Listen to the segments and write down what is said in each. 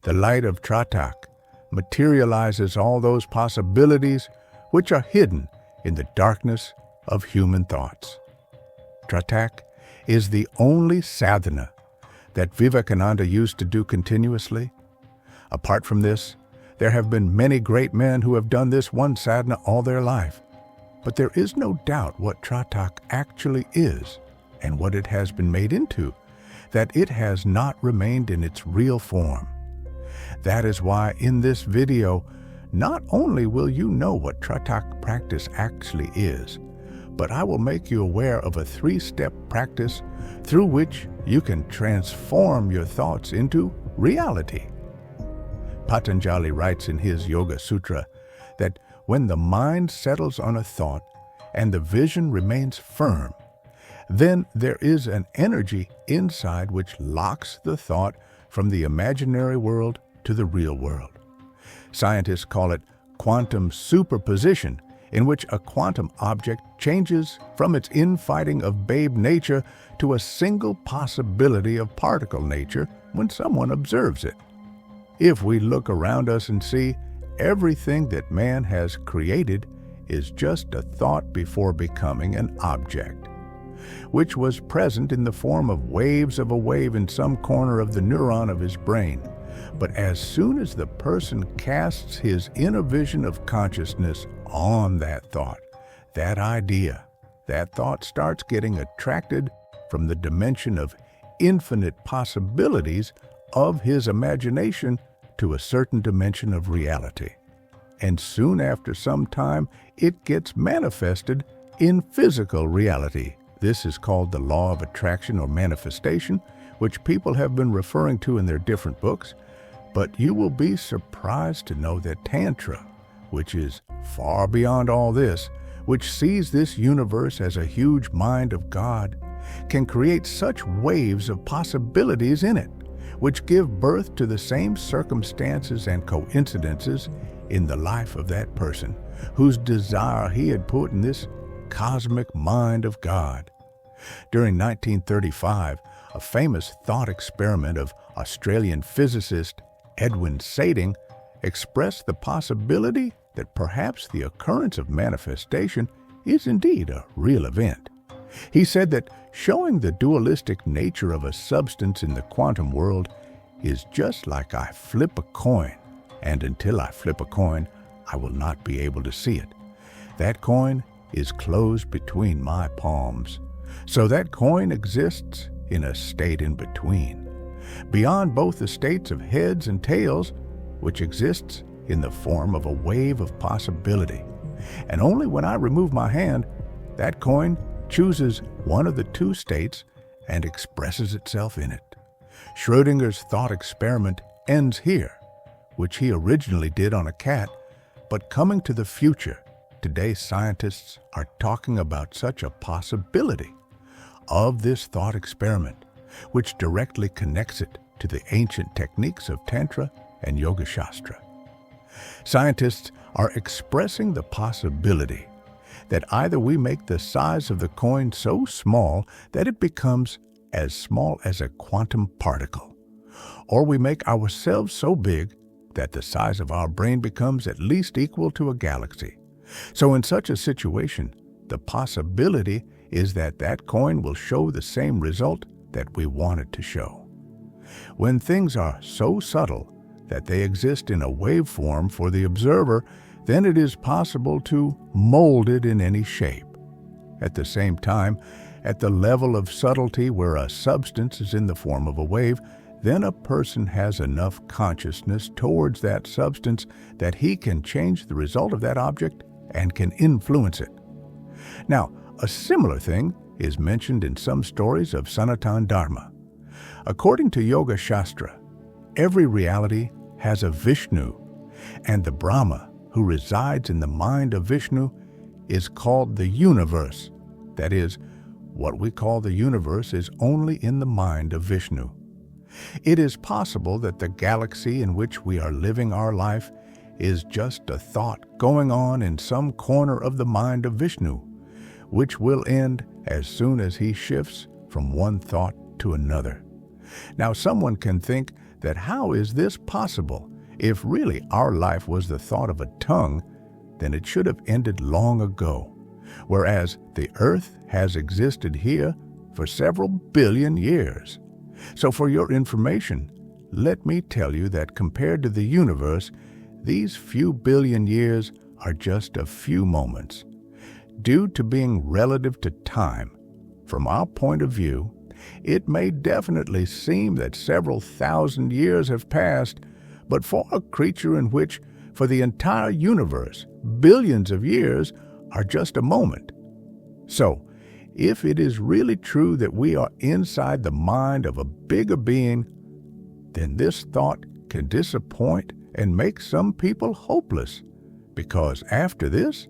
The light of Tratak materializes all those possibilities which are hidden in the darkness of human thoughts. Tratak is the only sadhana that Vivekananda used to do continuously. Apart from this, there have been many great men who have done this one sadhana all their life. But there is no doubt what Tratak actually is and what it has been made into, that it has not remained in its real form. That is why in this video, not only will you know what Tratak practice actually is, but I will make you aware of a 3-step practice through which you can transform your thoughts into reality. Patanjali writes in his Yoga Sutra that when the mind settles on a thought and the vision remains firm, then there is an energy inside which locks the thought from the imaginary world to the real world. Scientists call it quantum superposition, in which a quantum object changes from its infighting of babe nature to a single possibility of particle nature when someone observes it. If we look around us and see everything that man has created is just a thought before becoming an object, which was present in the form of waves of a wave in some corner of the neuron of his brain. But as soon as the person casts his inner vision of consciousness on that thought, that idea, that thought starts getting attracted from the dimension of infinite possibilities of his imagination to a certain dimension of reality. And soon after some time, it gets manifested in physical reality. This is called the law of attraction or manifestation, which people have been referring to in their different books. But you will be surprised to know that Tantra, which is far beyond all this, which sees this universe as a huge mind of God, can create such waves of possibilities in it, which give birth to the same circumstances and coincidences in the life of that person, whose desire he had put in this cosmic mind of God. During 1935, a famous thought experiment of Australian physicist Edwin Sading expressed the possibility that perhaps the occurrence of manifestation is indeed a real event. He said that showing the dualistic nature of a substance in the quantum world is just like I flip a coin, and until I flip a coin, I will not be able to see it. That coin is closed between my palms, so that coin exists in a state in between, beyond both the states of heads and tails, which exists in the form of a wave of possibility. And only when I remove my hand, that coin chooses one of the two states and expresses itself in it. Schrödinger's thought experiment ends here, which he originally did on a cat, but coming to the future, today scientists are talking about such a possibility of this thought experiment, which directly connects it to the ancient techniques of Tantra and Yoga Shastra. Scientists are expressing the possibility that either we make the size of the coin so small that it becomes as small as a quantum particle, or we make ourselves so big that the size of our brain becomes at least equal to a galaxy. So in such a situation, the possibility is that that coin will show the same result that we want it to show. When things are so subtle that they exist in a waveform for the observer, then it is possible to mold it in any shape. At the same time, at the level of subtlety where a substance is in the form of a wave, then a person has enough consciousness towards that substance that he can change the result of that object and can influence it. Now, a similar thing is mentioned in some stories of Sanatana Dharma. According to Yoga Shastra, every reality has a Vishnu, and the Brahma, who resides in the mind of Vishnu, is called the universe. That is, what we call the universe is only in the mind of Vishnu. It is possible that the galaxy in which we are living our life is just a thought going on in some corner of the mind of Vishnu, which will end as soon as he shifts from one thought to another. Now, someone can think that how is this possible? If really our life was the thought of a tongue, then it should have ended long ago, whereas the earth has existed here for several billion years. So for your information, let me tell you that compared to the universe, these few billion years are just a few moments. Due to being relative to time, from our point of view, it may definitely seem that several thousand years have passed, but for a creature in which, for the entire universe, billions of years are just a moment. So, if it is really true that we are inside the mind of a bigger being, then this thought can disappoint and make some people hopeless, because after this,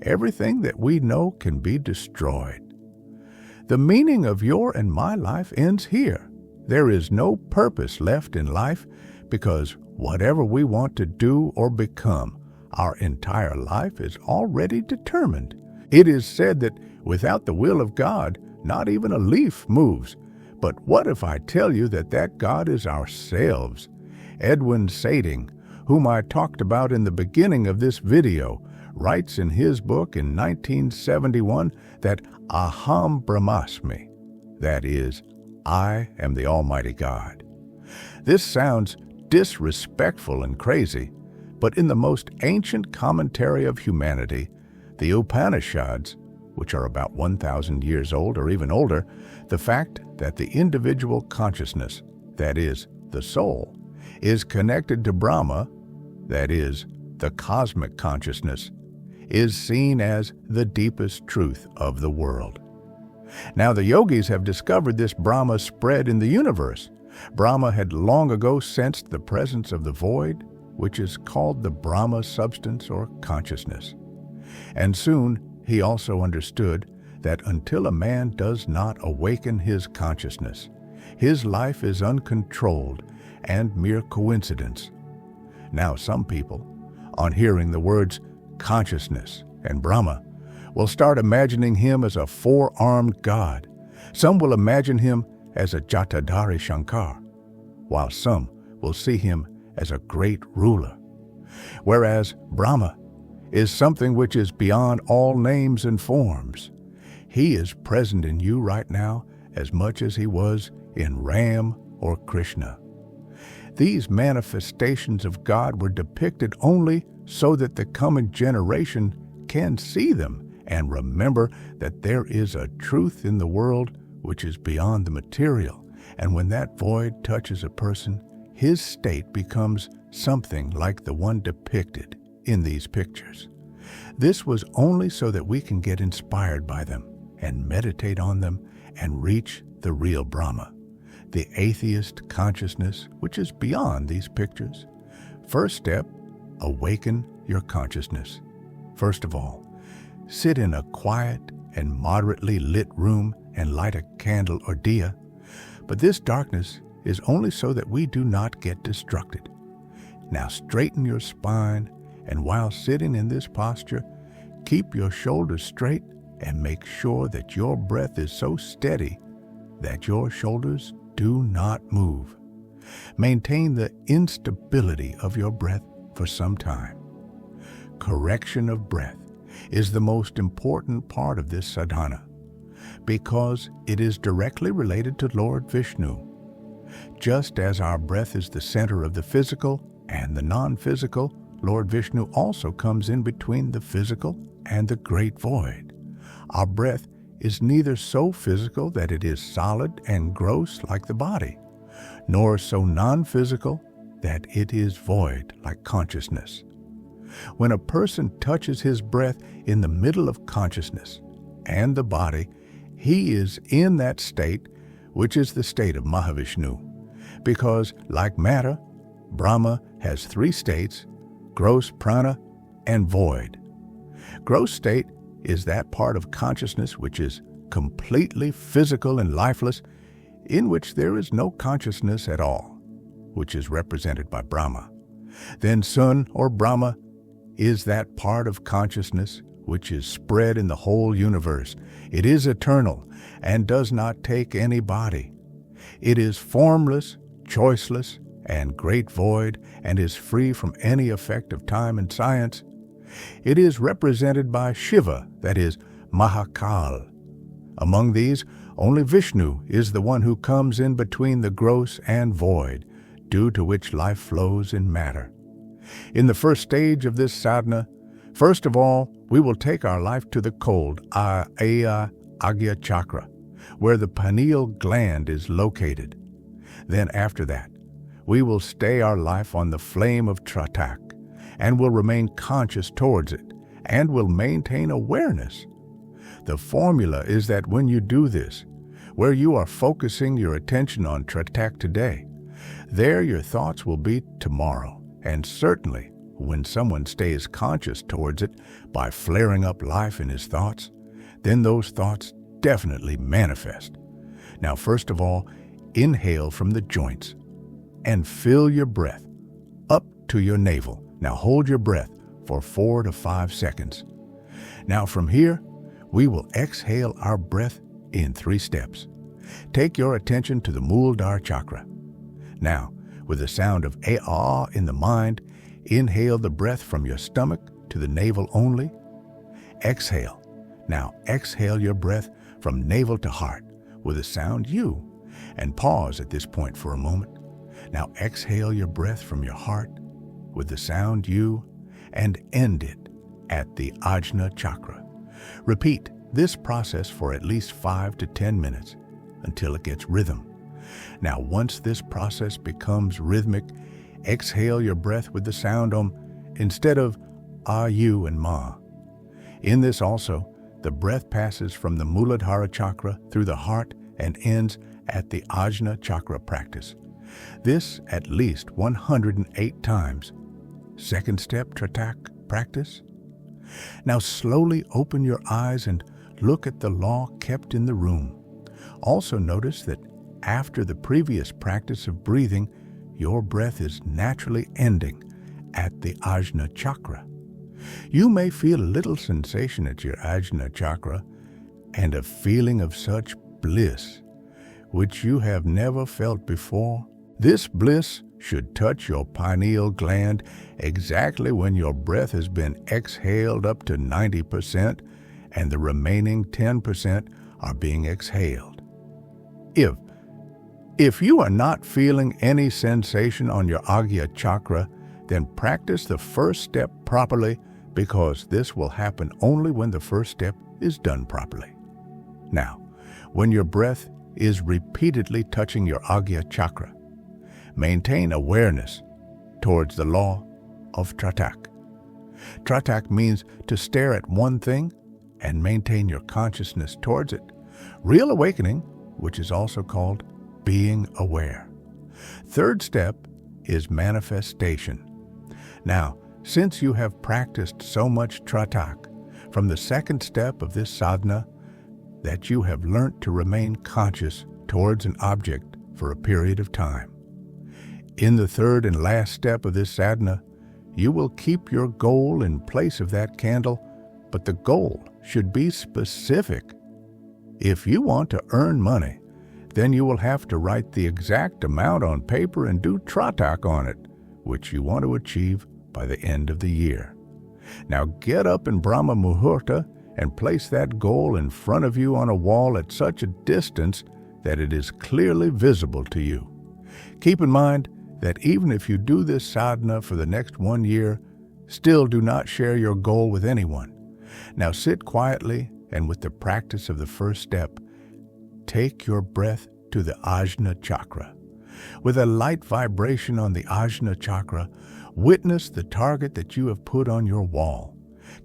everything that we know can be destroyed. The meaning of your and my life ends here. There is no purpose left in life because whatever we want to do or become, our entire life is already determined. It is said that without the will of God, not even a leaf moves. But what if I tell you that God is ourselves? Edwin Sading, whom I talked about in the beginning of this video, writes in his book in 1971 that Aham Brahmasmi, that is, I am the Almighty God. This sounds disrespectful and crazy, but in the most ancient commentary of humanity, the Upanishads, which are about 1,000 years old or even older, the fact that the individual consciousness, that is, the soul, is connected to Brahma, that is, the cosmic consciousness, is seen as the deepest truth of the world. Now, the yogis have discovered this Brahma spread in the universe. Brahma had long ago sensed the presence of the void, which is called the Brahma substance or consciousness. And soon he also understood that until a man does not awaken his consciousness, his life is uncontrolled and mere coincidence. Now some people, on hearing the words consciousness and Brahma, will start imagining him as a four-armed god. Some will imagine him as a Jatadhari Shankar, while some will see him as a great ruler. Whereas Brahma is something which is beyond all names and forms. He is present in you right now as much as he was in Ram or Krishna. These manifestations of God were depicted only so that the coming generation can see them and remember that there is a truth in the world which is beyond the material, and when that void touches a person, his state becomes something like the one depicted in these pictures. This was only so that we can get inspired by them and meditate on them and reach the real Brahma, the atheist consciousness which is beyond these pictures. First step, awaken your consciousness. First of all, sit in a quiet and moderately lit room and light a candle or diya. But this darkness is only so that we do not get distracted. Now straighten your spine, and while sitting in this posture, keep your shoulders straight and make sure that your breath is so steady that your shoulders do not move. Maintain the instability of your breath for some time. Correction of breath is the most important part of this sadhana because it is directly related to Lord Vishnu. Just as our breath is the center of the physical and the non-physical, Lord Vishnu also comes in between the physical and the great void. Our breath is neither so physical that it is solid and gross like the body, nor so non-physical that it is void like consciousness. When a person touches his breath in the middle of consciousness and the body, he is in that state, which is the state of Mahavishnu, because like matter, Brahma has three states: gross, prana, and void. Gross state is that part of consciousness which is completely physical and lifeless, in which there is no consciousness at all, which is represented by Brahma. Then Sun or Brahma is that part of consciousness which is spread in the whole universe. It is eternal and does not take any body. It is formless, choiceless, and great void and is free from any effect of time and science. It is represented by Shiva, that is, Mahakal. Among these, only Vishnu is the one who comes in between the gross and void, due to which life flows in matter. In the first stage of this sadhana, first of all, we will take our life to the cold, Agya chakra, where the pineal gland is located. Then after that, we will stay our life on the flame of Tratak, and will remain conscious towards it, and will maintain awareness. The formula is that when you do this, where you are focusing your attention on Tratak today, there your thoughts will be tomorrow, and certainly when someone stays conscious towards it by flaring up life in his thoughts, then those thoughts definitely manifest. Now, first of all, inhale from the joints and fill your breath up to your navel. Now hold your breath for 4 to 5 seconds. Now from here, we will exhale our breath in 3 steps. Take your attention to the Muladhara chakra. Now, with the sound of A-ah in the mind, inhale the breath from your stomach to the navel only. Exhale. Now exhale your breath from navel to heart with the sound U, and pause at this point for a moment. Now exhale your breath from your heart with the sound U, and end it at the Ajna chakra. Repeat this process for at least 5 to 10 minutes until it gets rhythm. Now, once this process becomes rhythmic, exhale your breath with the sound Om instead of A-U and Ma. In this also, the breath passes from the Muladhara chakra through the heart and ends at the Ajna chakra practice. This at least 108 times. Second step, Tratak practice. Now slowly open your eyes and look at the law kept in the room. Also notice that after the previous practice of breathing, your breath is naturally ending at the Ajna chakra. You may feel a little sensation at your Ajna chakra and a feeling of such bliss, which you have never felt before. This bliss should touch your pineal gland exactly when your breath has been exhaled up to 90% and the remaining 10% are being exhaled. If you are not feeling any sensation on your Agya chakra, then practice the first step properly, because this will happen only when the first step is done properly. Now, when your breath is repeatedly touching your Agya chakra, maintain awareness towards the law of Tratak. Tratak means to stare at one thing and maintain your consciousness towards it. Real awakening, which is also called being aware. Third step is manifestation. Now, since you have practiced so much Tratak from the second step of this sadhana, that you have learnt to remain conscious towards an object for a period of time. In the third and last step of this sadhana, you will keep your goal in place of that candle, but the goal should be specific. If you want to earn money, then you will have to write the exact amount on paper and do Tratak on it, which you want to achieve by the end of the year. Now get up in Brahma Muhurta and place that goal in front of you on a wall at such a distance that it is clearly visible to you. Keep in mind that even if you do this sadhana for the next 1 year, still do not share your goal with anyone. Now sit quietly, and with the practice of the first step, take your breath to the Ajna chakra. With a light vibration on the Ajna chakra, witness the target that you have put on your wall.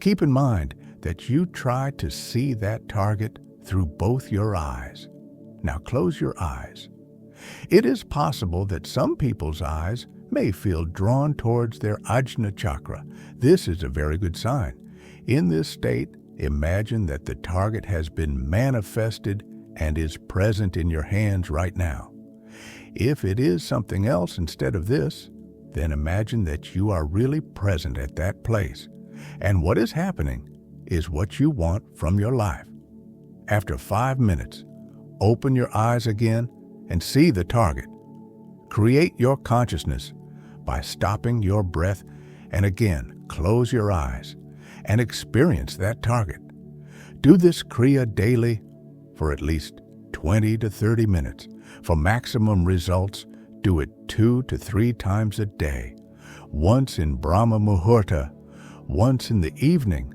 Keep in mind that you try to see that target through both your eyes. Now close your eyes. It is possible that some people's eyes may feel drawn towards their Ajna chakra. This is a very good sign. In this state, imagine that the target has been manifested and is present in your hands right now. If it is something else instead of this, then imagine that you are really present at that place, and what is happening is what you want from your life. After 5 minutes, open your eyes again and see the target. Create your consciousness by stopping your breath and again close your eyes and experience that target. Do this Kriya daily for at least 20 to 30 minutes. For maximum results, do it 2 to 3 times a day, once in Brahma Muhurta, once in the evening,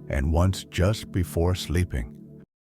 and once just before sleeping.